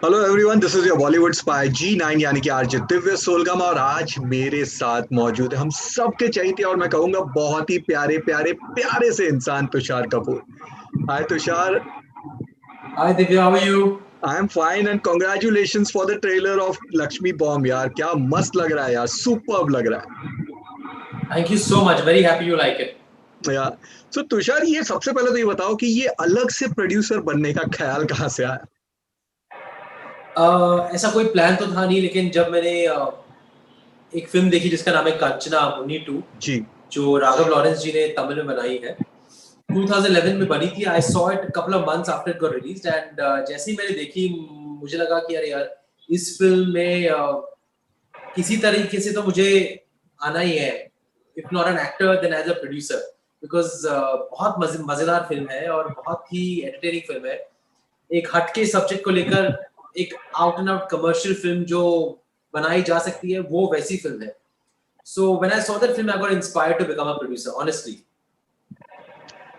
Hello everyone, this is your Bollywood spy G9 यानी कि RJ Divya सोलगमा। और आज मेरे साथ मौजूद है हम सबके चहेते और मैं कहूंगा बहुत ही प्यारे प्यारे प्यारे से इंसान Tushar Kapoor. Hi Tushar. Hi Divya, how are you? I am fine and congratulation for the trailer of Laxmi bomb. यार क्या मस्त लग रहा है यार, सुपर्ब लग रहा Thank you so much. Very happy you like it. है यार। सो तुषार, ये सबसे पहले तो ये बताओ कि ये अलग से प्रोड्यूसर बनने का ख्याल कहाँ से आया? ऐसा कोई प्लान तो था नहीं, लेकिन जब मैंने एक फिल्म देखी जिसका नाम है कंचना मुन्नी 2, जी। जो राघव लॉरेंस जी ने तमिल में बनाई है, 2011 में बनी थी। I saw it couple of months after it got released and जैसे ही मैंने देखी, मुझे लगा कि अरे यार, इस फिल्म में किसी तरीके से तो मुझे आना ही है, if not an actor then as a producer, because बहुत मजेदार फिल्म है और बहुत ही एंटरटेनिंग फिल्म है। एक हटके सब्जेक्ट को लेकर एक out and out commercial film जो बनाई जा सकती है, वो वैसी फिल्म है। So when I saw that film I got inspired to become a producer, honestly.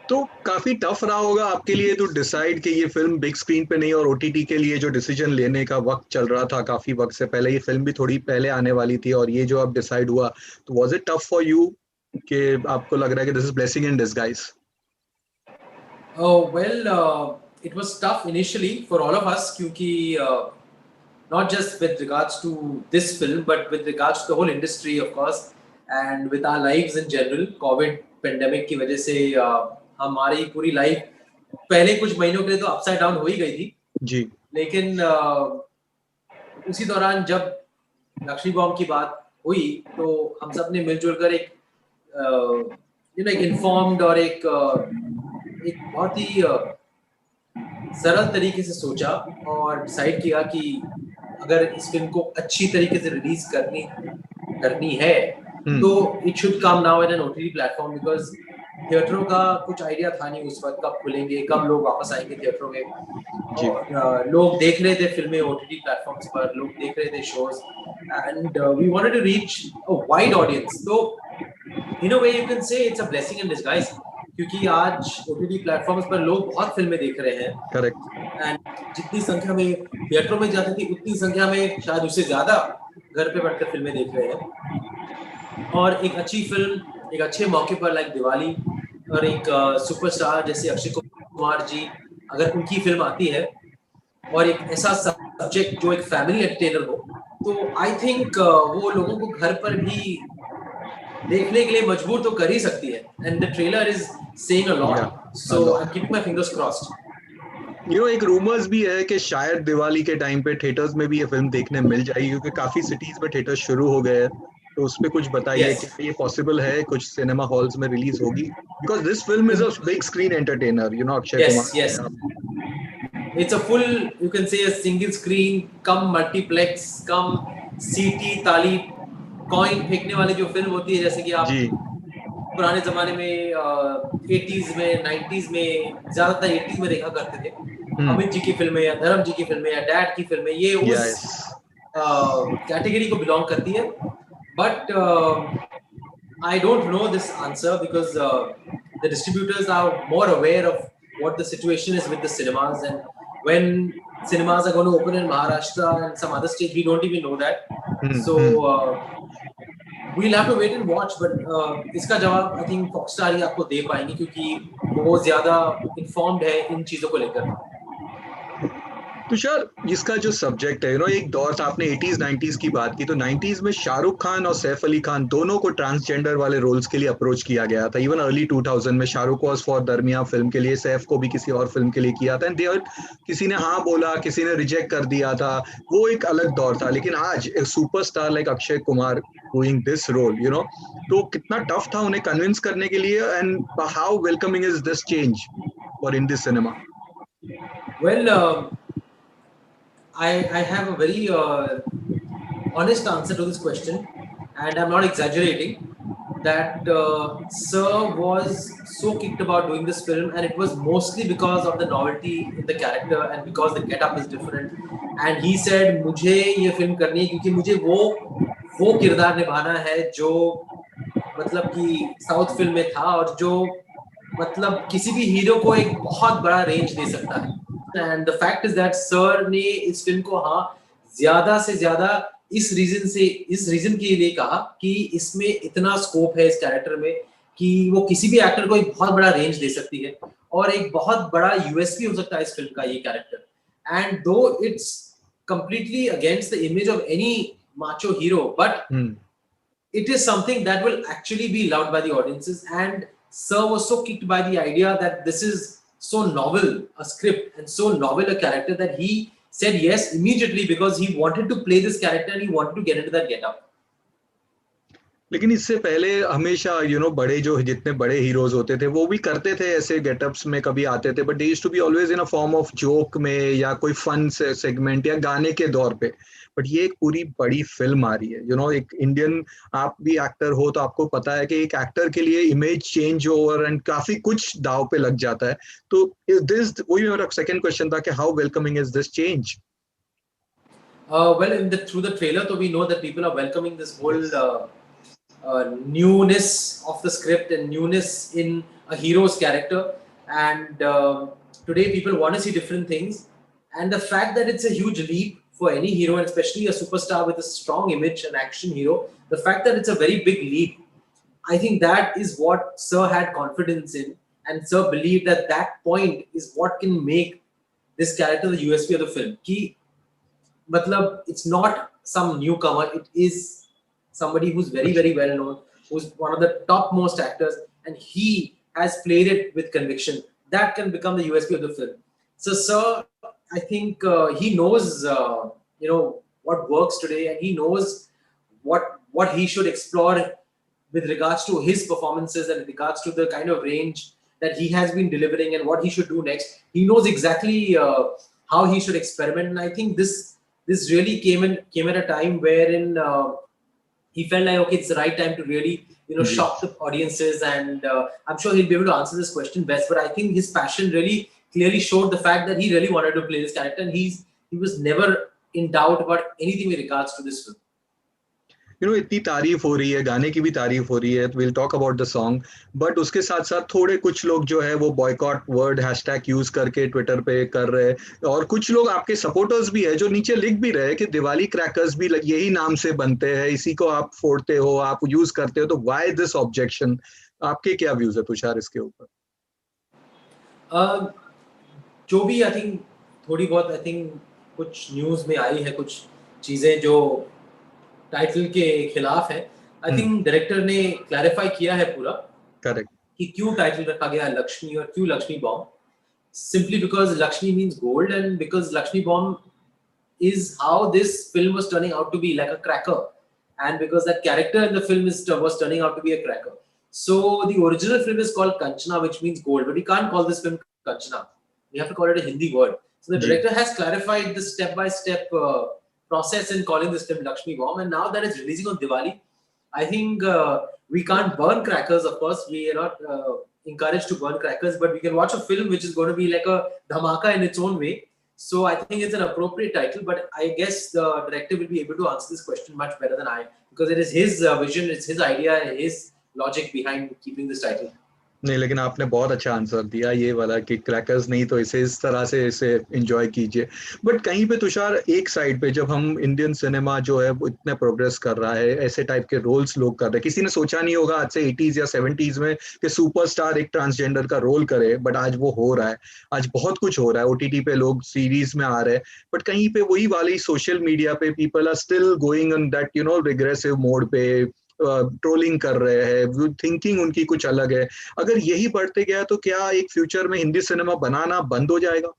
तो काफी टफ रहा होगा आपके लिए तो डिसाइड कि ये फिल्म बिग स्क्रीन पे नहीं, और ओटीटी के लिए जो डिसीजन लेने का वक्त चल रहा था काफी वक्त से पहले, ये फिल्म भी थोड़ी पहले आने वाली थी और ये जो अब डिसाइड हुआ, तो was it tough for you कि आपको लग रहा है कि this is blessing in disguise? Oh well, it was tough initially for all of us, क्योंकि not just with regards to this film, but with regards to the whole industry, of course, and with our lives in general. COVID pandemic की वजह से हमारी पूरी life पहले कुछ महीनों के लिए तो अपसाइड डाउन हो ही गई थी। जी। लेकिन उसी दौरान जब लक्ष्मी बॉम्ब की बात हुई, तो हम सब ने मिलजुल कर एक एक इन्फॉर्म्ड और एक बहुत ही सरल तरीके से सोचा और डिसाइड किया कि अगर इस फिल्म को अच्छी तरीके से रिलीज करनी करनी है, तो hmm. It should come now at an OTT platform, because थिएटरों का कुछ आइडिया था नहीं उस वक्त, कब खुलेंगे, कब लोग वापस आएंगे थिएटरों में। जी। और लोग देख रहे थे फिल्में ओटीटी प्लेटफॉर्म्स पर, लोग देख रहे थे shows, and we wanted to reach a wide audience. तो in a way you can say it's a blessing in disguise, क्योंकि आज ओटीटी प्लेटफॉर्म्स पर लोग बहुत फिल्में देख रहे हैं, करेक्ट। एंड जितनी संख्या में थिएटरों में जाती थी, उतनी संख्या में शायद उससे ज्यादा घर पे बैठकर फिल्में देख रहे हैं। और एक अच्छी फिल्म एक अच्छे मौके पर, लाइक दिवाली, और एक सुपरस्टार जैसे अक्षय कुमार जी, अगर उनकी फिल्म आती है और एक ऐसा सब्जेक्ट जो एक फैमिली एंटरटेनर हो, तो आई थिंक वो लोगों को घर पर भी देखने के लिए मजबूर तो कर ही सकती है। And the trailer is saying a yeah lot, uh so I am lot. Keeping my fingers crossed. एक रूमर्स भी है कि शायद दिवाली के टाइम पे थिएटर्स में भी ये फिल्म देखने मिल जाएगी, क्योंकि काफी सिटीज में थिएटर्स शुरू हो गए हैं। तो उस पे कुछ बताइए यस, कि ये पॉसिबल है कुछ सिनेमा हॉल्स में रिलीज होगी? Because this film is a big screen entertainer, Akshay yes, Kumar yes. है। It's a full, you can say, a single screen, cum multiplex, cum सीटी ताली कॉइन फेंकने वाली जो फिल्म होती है, जैसे कि आप जी। पुराने जमाने में 80s में 90s में, ज्यादातर 80s में देखा करते थे, हम्म। अमित जी की फिल्में या धर्म जी की फिल्में या डैड की फिल्में, ये उस यस। कैटेगरी को बिलोंग करती है। But I don't know this answer because the distributors are more aware of what the situation is with the cinemas, and when cinemas are going to open in Maharashtra and some other states, we don't even know that. So hmm. we'll have to wait and watch. But इसका जवाब I think Foxstar ही आपको दे पाएंगे, क्योंकि वो ज्यादा informed है इन चीजों को लेकर। तुषार, इसका जो सब्जेक्ट है, एक दौर था, आपने 80s 90s की बात की, तो 90s में शाहरुख खान और सैफ अली खान दोनों को ट्रांसजेंडर वाले रोल्स के लिए अप्रोच किया गया था। इवन अर्ली 2000 में शाहरुख वॉज फॉर दरमिया फिल्म के लिए, सैफ को भी किसी और फिल्म के लिए किया था, एंड देयर किसी ने हाँ बोला, किसी ने रिजेक्ट कर दिया था। वो एक अलग दौर था। लेकिन आज एक superstar like Akshay Kumar doing this role, तो कितना टफ था उन्हें कन्विंस करने के लिए, and how welcoming is this change for in this cinema? Well, I have a very honest answer to this question, and I'm not exaggerating. That Sir was so kicked about doing this film, and it was mostly because of the novelty in the character and because the get-up is different. And he said, "मुझे ये film करनी है क्योंकि मुझे वो किरदार निभाना है जो मतलब कि साउथ फिल्म में था, और जो मतलब किसी भी हीरो को एक बहुत बड़ा रेंज दे सकता है।" and the fact is that sir ने इस फिल्म को हाँ ज्यादा से ज्यादा इस रीजन के लिए कहा कि इसमें इतना स्कोप है इस कैरेक्टर में कि वो किसी भी एक्टर को एक बहुत बड़ा रेंज दे सकती है और एक बहुत बड़ा यूएसपी हो सकता है इस फिल्म का ये कैरेक्टर एंड दो it's completely against the image of any macho hero, but it is something that will actually be loved by the audiences. And Sir was so kicked by the idea that this is so novel a script and so novel a character that he said yes immediately because he wanted to play this character and he wanted to get into that get-up. लेकिन इससे पहले हमेशा बड़े जो जितने बड़े heroes होते थे वो भी करते थे ऐसे गेटअप्स में कभी आते थे but they used to be always in a form of joke में या कोई फन सेगमेंट या गाने के दौर पे बट ये एक पूरी बड़ी फिल्म आ रही है एक इंडियन आप भी एक्टर हो तो आपको पता है कि एक एक्टर के लिए इमेज चेंज ओवर एंड काफी कुछ दाव पे लग जाता है तो दिस वही मेरा सेकंड क्वेश्चन था कि how welcoming is this change well through the trailer so we know that people are welcoming this whole newness of the script and newness in a hero's character and today people want to see different things and the fact that it's a huge leap for any hero and especially a superstar with a strong image an action hero the fact that it's a very big leap I think that is what Sir had confidence in and Sir believed that that point is what can make this character the USP of the film ki matlab it's not some newcomer it is somebody who's very, very well known, who's one of the topmost actors, and he has played it with conviction. That can become the USP of the film. So, Sir, I think he knows, what works today, and he knows what he should explore with regards to his performances and with regards to the kind of range that he has been delivering and what he should do next. He knows exactly how he should experiment, and I think this really came at a time wherein. He felt like okay it's the right time to really shock the audiences and I'm sure he'll be able to answer this question best but I think his passion really clearly showed the fact that he really wanted to play this character and he was never in doubt about anything with regards to this film. इतनी तारीफ हो रही है गाने की भी तारीफ हो रही है will talk about the song but उसके साथ साथ थोड़े कुछ लोग जो है वो बॉयकॉट वर्ड हैशटैग यूज करके ट्विटर पे कर रहे हैं और कुछ लोग आपके सपोर्टर्स भी है जो नीचे लिख भी रहे हैं कि दिवाली क्रैकर्स भी यही नाम से बनते हैं इसी को आप फोड़ते हो आप यूज करते हो तो व्हाई दिस ऑब्जेक्शन आपके क्या व्यूज है तुषार इसके ऊपर जो भी आई थिंक थोड़ी बहुत आई थिंक कुछ न्यूज में आई है कुछ चीजें जो टाइटल के खिलाफ है आई थिंक डायरेक्टर ने क्लैरिफाई किया है पूरा करेक्ट कि क्यों टाइटल रखा गया है लक्ष्मी और क्यों Lakshmi bomb simply because Lakshmi means gold and because Lakshmi bomb is how this film was turning out to be like a cracker and because that character in the film was turning out to be a cracker so the original film is called Kanchana which means gold but we can't call this film Kanchana we have to call it a Hindi word so the director has clarified the step by step process in calling this film Lakshmi Bomb and now that it's releasing on Diwali I think we can't burn crackers of course we are not encouraged to burn crackers but we can watch a film which is going to be like a dhamaka in its own way so I think it's an appropriate title but I guess the director will be able to answer this question much better than I because it is his vision it's his idea his logic behind keeping this title नहीं लेकिन आपने बहुत अच्छा answer दिया ये वाला कि crackers नहीं तो इसे इस तरह से इसे एंजॉय कीजिए बट कहीं पे तुषार एक साइड पे जब हम इंडियन सिनेमा जो है वो इतने प्रोग्रेस कर रहा है ऐसे टाइप के रोल्स लोग कर रहे हैं किसी ने सोचा नहीं होगा आज से 80s या 70s में कि सुपरस्टार एक ट्रांसजेंडर का रोल करे बट आज वो हो रहा है आज बहुत कुछ हो रहा है ओटीटी पे लोग सीरीज में आ रहे हैं बट कहीं पे वही वाली सोशल मीडिया पे people are still going on that regressive mode पे ट्रोलिंग कर रहे हैं थिंकिंग उनकी कुछ अलग है अगर यही बढ़ते गया तो क्या एक फ्यूचर में हिंदी सिनेमा बनाना बंद हो जाएगा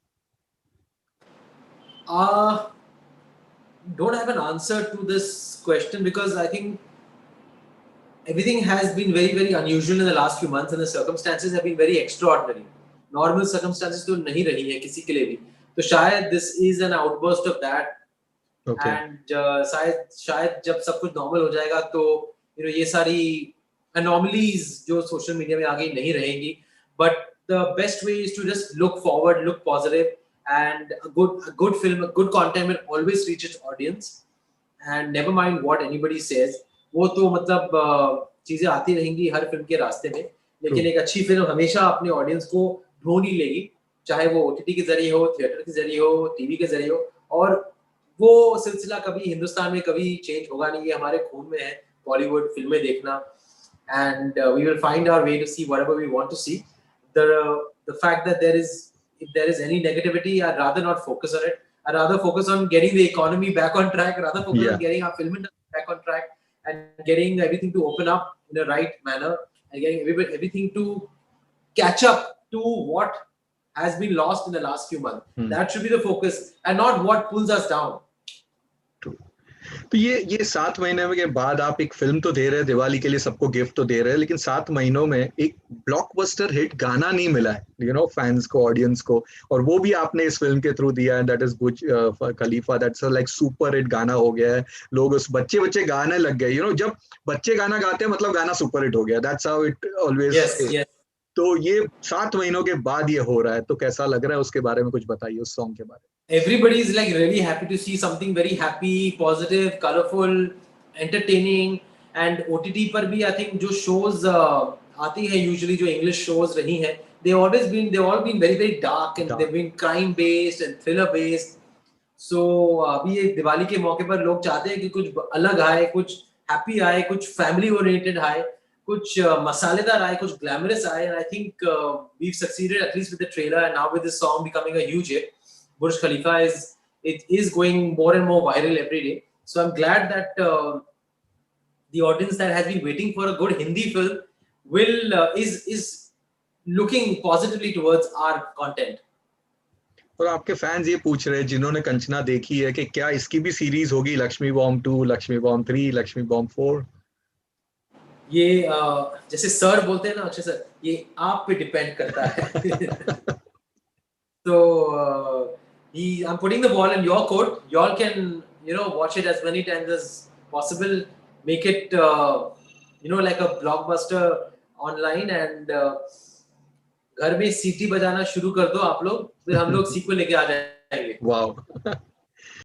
don't have an answer to this question because I think everything has been very very unusual in the last few months and the circumstances have been very extraordinary normal circumstances तो नहीं रही है किसी के लिए भी तो शायद this is an outburst of that okay. and शायद जब सब कुछ नॉर्मल हो जाएगा तो ये सारी anomalies जो सोशल मीडिया में आगे नहीं रहेंगी but the best way is to just look forward look positive and a good film a good content will always reach its audience and never mind what anybody says वो तो मतलब चीजें आती रहेंगी हर फिल्म के रास्ते में लेकिन एक अच्छी फिल्म हमेशा अपने ऑडियंस को ढूंढ ही लेगी चाहे वो OTT के जरिए हो, थिएटर के जरिए हो, टीवी के जरिए हो, और वो सिलसिला कभी हिंदुस्तान में कभी चेंज होगा नहीं, ये हमारे खून में है बॉलीवुड फिल्में देखना, and we will find our way to see whatever we want to see. The fact that if there is any negativity, I'd rather not focus on it. I'd rather focus on getting the economy back on track, rather focus on getting our film industry back on track, and getting everything to open up in a right manner, and getting everything to catch up to what has been lost in the last few months. That should be the focus, and not what pulls us down. तो ये 7 महीने के बाद आप एक film तो दे रहे हैं, दिवाली के लिए सबको गिफ्ट तो दे रहे हैं, लेकिन 7 महीनों में एक ब्लॉकबस्टर हिट गाना नहीं मिला है, यू नो, फैंस को, ऑडियंस को, और वो भी आपने इस फिल्म के थ्रू दिया है, that is Burj Khalifa. That's like super hit गाना हो गया है, लोग उस बच्चे गाने लग गए, यू नो, जब बच्चे गाना गाते हैं मतलब गाना सुपर हिट हो गया, दैट्स हाउ इट ऑलवेज। तो ये 7 महीनों के बाद ये हो रहा है, तो कैसा लग रहा है, उसके बारे में कुछ बताइए, उस सॉन्ग के बारे में। Everybody is like really happy to see something very happy, positive, colorful, entertaining, and OTT पर भी I think जो shows आती हैं usually, जो English shows रही हैं, they've all been very very dark, and they've been crime based and thriller based. So अभी ये दिवाली के मौके पर लोग चाहते हैं कि कुछ अलग आए, कुछ happy आए, कुछ family oriented आए, कुछ मसालेदार आए, कुछ glamorous आए, and I think we've succeeded at least with the trailer, and now with this song becoming a huge hit. Burj Khalifa is going more and more viral every day. So I'm glad that the audience that has been waiting for a good Hindi film is looking positively towards our content. और आपके fans ये पूछ रहे हैं जिन्होंने कंचना देखी है कि क्या इसकी भी सीरीज होगी, Lakshmi bomb 2, Lakshmi bomb 3, Lakshmi bomb 4? ये जैसे सर बोलते हैं ना अक्षय सर, ये आप पे डिपेंड करता है। So I'm putting the ball in your court. Y'all can, watch it as many times as possible. Make it, like a blockbuster online, and घर में सीटी बजाना शुरू कर दो आप लोग, फिर हम लोग सीक्वल लेके आ जाएंगे। Wow.